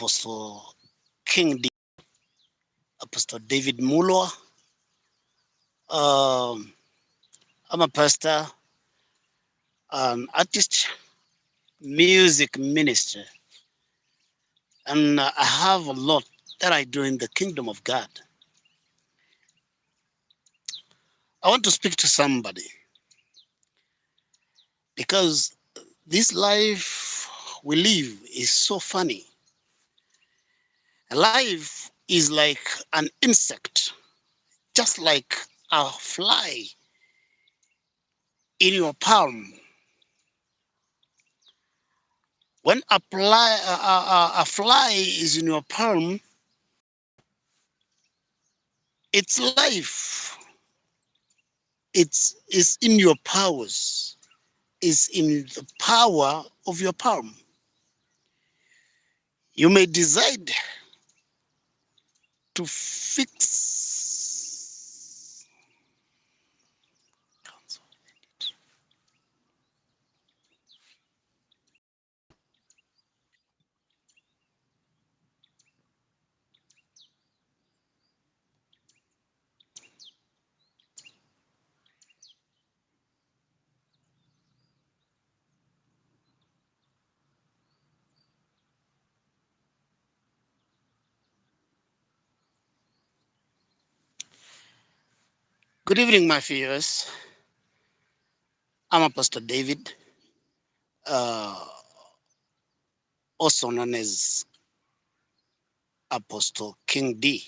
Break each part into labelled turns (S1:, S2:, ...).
S1: Apostle King D, Apostle David Muller. Um, I'm a pastor, an artist, music minister, and I have a lot that I do in the kingdom of God. I want to speak to somebody because this life we live is so funny. Life is like an insect, just like a fly in your palm. When a fly is in your palm, its life is in your powers, is in the power of your palm. You may decide to fix. Good evening, my viewers. I'm Apostle David, uh, also known as Apostle King D,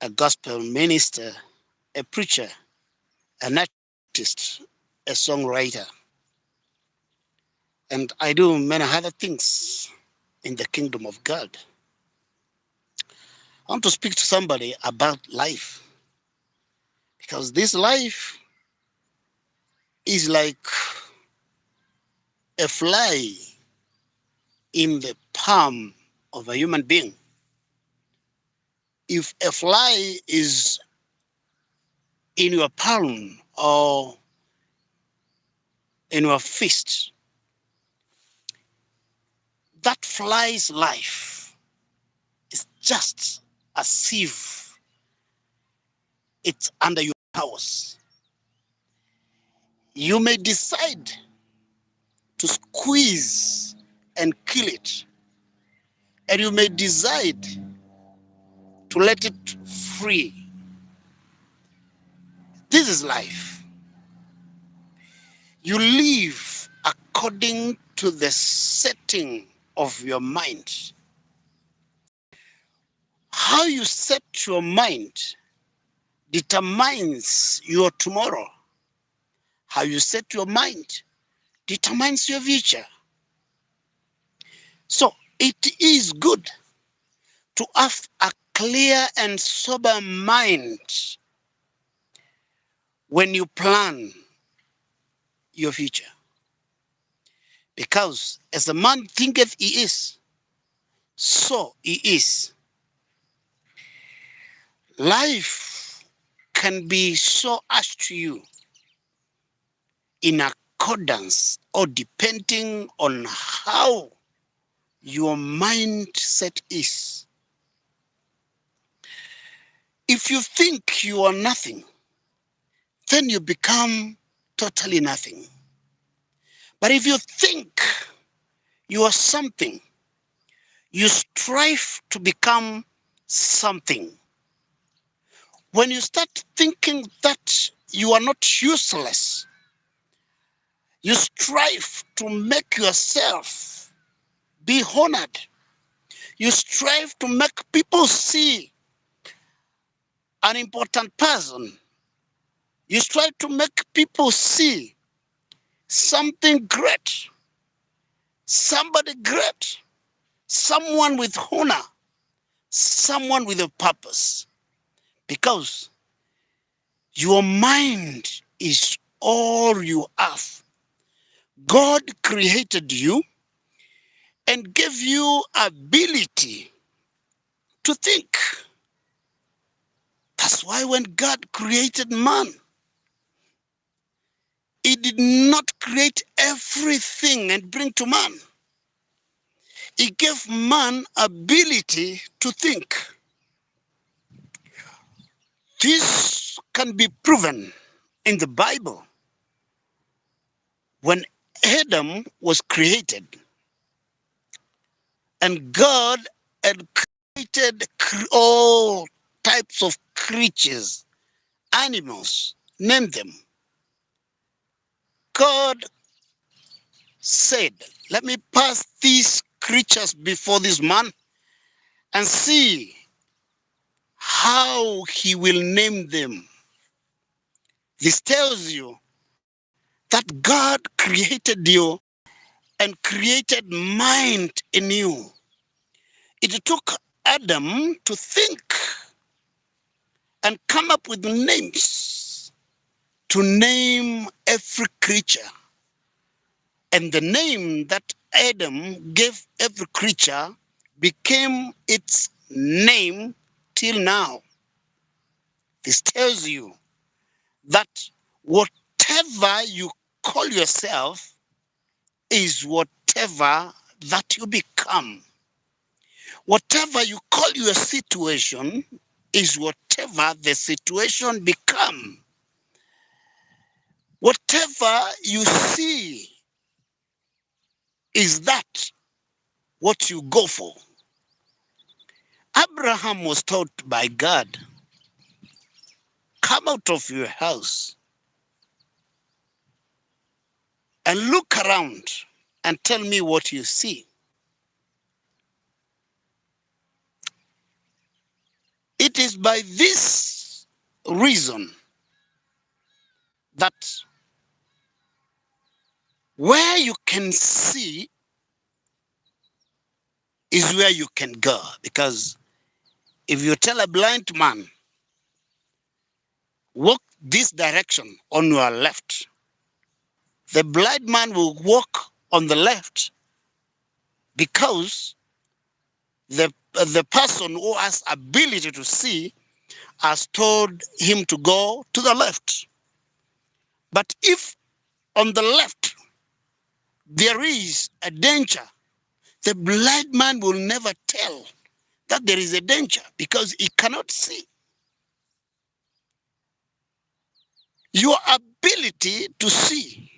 S1: a gospel minister, a preacher, an artist, a songwriter, and I do many other things in the kingdom of God. I want to speak to somebody about life because this life is like a fly in the palm of a human being. If a fly is in your palm or in your fist, that fly's life is just as if it's under your powers. You may decide to squeeze and kill it, and you may decide to let it free. This is life. You live according to the setting of your mind. How you set your mind determines your tomorrow. How you set your mind determines your future. So it is good to have a clear and sober mind when you plan your future. Because as a man thinketh he is, so he is. Life can be so harsh to you in accordance or depending on how your mindset is. If you think you are nothing, then you become totally nothing. But if you think you are something, you strive to become something. When you start thinking that you are not useless, you strive to make yourself be honored. You strive to make people see an important person. You strive to make people see something great, somebody great, someone with honor, someone with a purpose. Because your mind is all you have. God created you and gave you ability to think. That's why when God created man, he did not create everything and bring to man. He gave man ability to think. This can be proven in the Bible. When Adam was created and God had created all types of creatures, animals, name them. God said, let me pass these creatures before this man and see how he will name them. This tells you that God created you and created mind in you. It took Adam to think and come up with names to name every creature. And the name that Adam gave every creature became its name till now. This tells you that whatever you call yourself is whatever that you become. Whatever you call your situation is whatever the situation become. Whatever you see is that what you go for. Abraham was told by God, come out of your house and look around and tell me what you see. It is by this reason that where you can see is where you can go. Because if you tell a blind man, walk this direction on your left, the blind man will walk on the left because the person who has ability to see has told him to go to the left. But if on the left there is a danger, the blind man will never tell that there is a danger because he cannot see. Your ability to see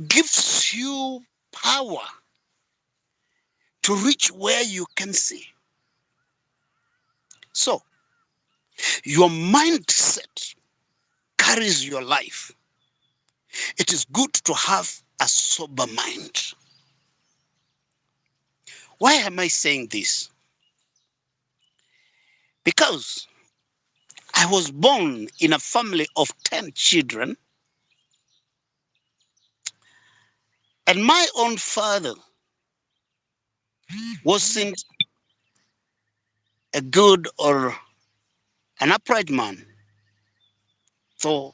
S1: gives you power to reach where you can see. So, your mindset carries your life. It is good to have a sober mind. Why am I saying this? Because I was born in a family of 10 children, and my own father wasn't a good or an upright man. So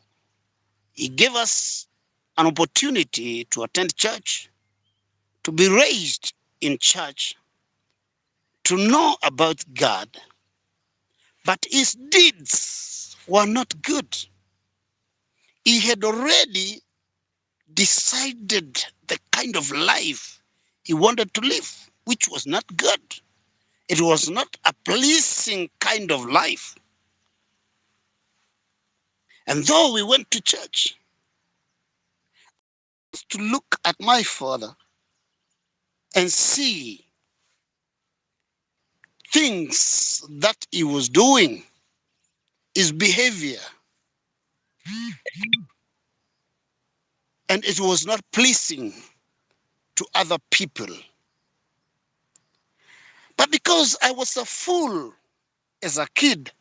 S1: he gave us an opportunity to attend church, to be raised in church, to know about God. But his deeds were not good. He had already decided the kind of life he wanted to live, which was not good. It was not a pleasing kind of life. And though we went to church, to look at my father and see things that he was doing, his behavior, and it was not pleasing to other people. But because I was a fool as a kid,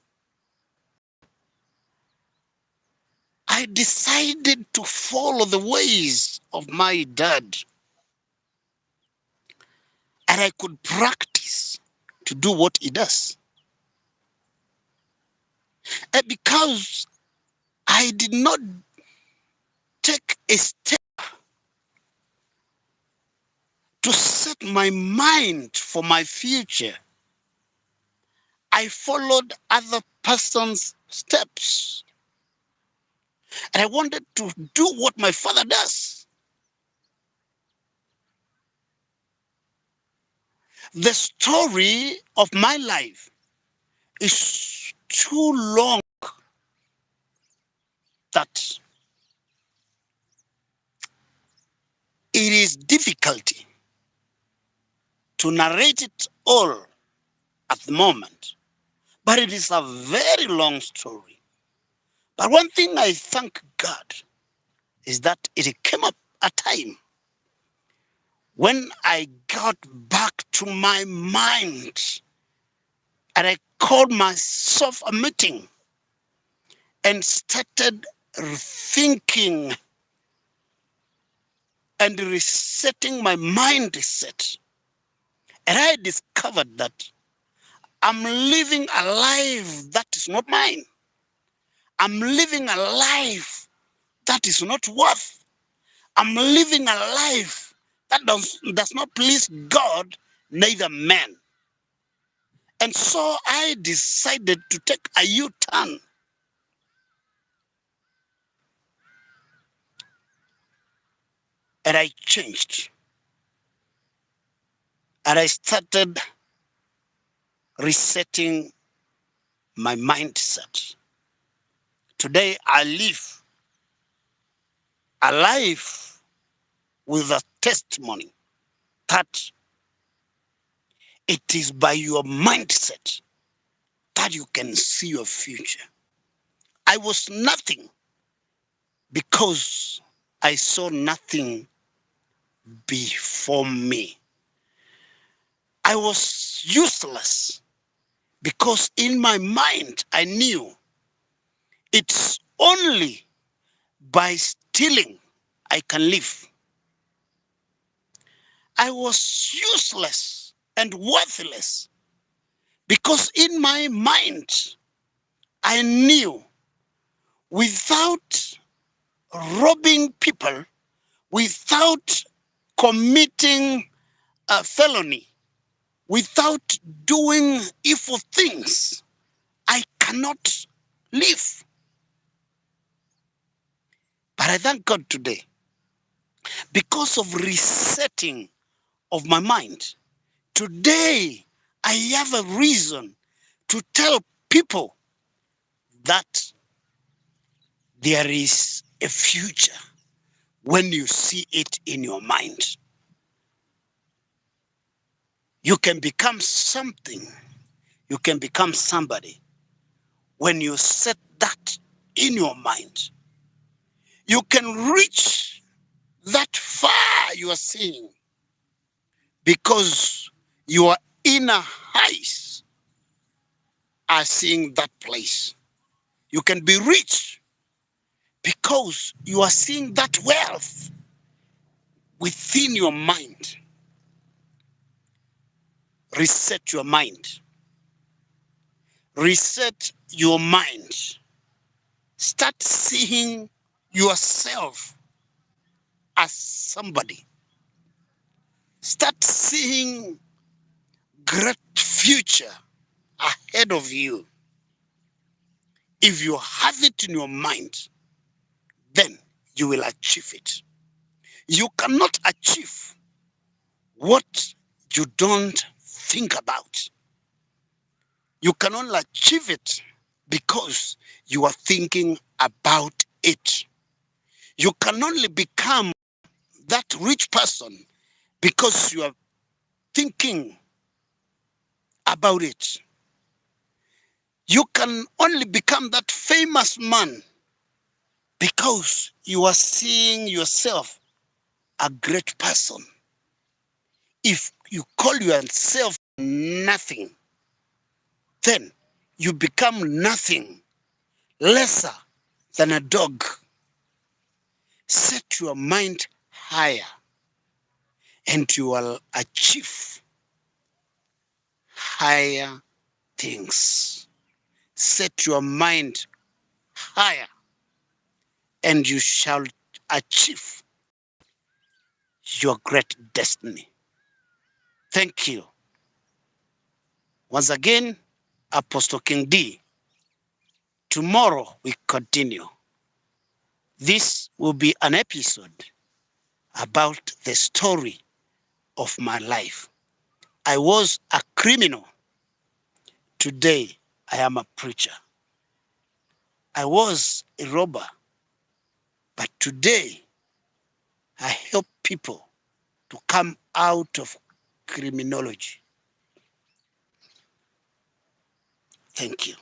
S1: I decided to follow the ways of my dad. And I could practice to do what he does. And because I did not take a step to set my mind for my future, I followed other person's steps. And I wanted to do what my father does. The story of my life is too long that it is difficult to narrate it all at the moment. But it is a very long story. But one thing I thank God is that it came up a time when I got back to my mind and I called myself a meeting and started thinking and resetting my mindset. And I discovered that I'm living a life that is not mine. I'm living a life that is not worth. I'm living a life that does not please God, neither man. And so I decided to take a U-turn. And I changed. And I started resetting my mindset. Today I live a life with a testimony that it is by your mindset that you can see your future. I was nothing because I saw nothing before me. I was useless because in my mind I knew it's only by stealing I can live. I was useless and worthless because in my mind I knew without robbing people, without committing a felony, without doing evil things, I cannot live. But I thank God today because of resetting of my mind. Today, I have a reason to tell people that there is a future when you see it in your mind. You can become something. You can become somebody when you set that in your mind. You can reach that far you are seeing because your inner eyes are seeing that place. You can be rich because you are seeing that wealth within your mind. Reset your mind. Reset your mind. Start seeing yourself as somebody. Start seeing great future ahead of you. If you have it in your mind, then you will achieve it. You cannot achieve what you don't think about. You can only achieve it because you are thinking about it. You can only become that rich person because you are thinking about it. You can only become that famous man because you are seeing yourself a great person. If you call yourself nothing, then you become nothing, lesser than a dog. Set your mind higher and you will achieve higher things. Set your mind higher and you shall achieve your great destiny. Thank you. Once again, Apostle King D. Tomorrow we continue. This will be an episode about the story of my life. I was a criminal. Today, I am a preacher. I was a robber, but today, I help people to come out of criminology. Thank you.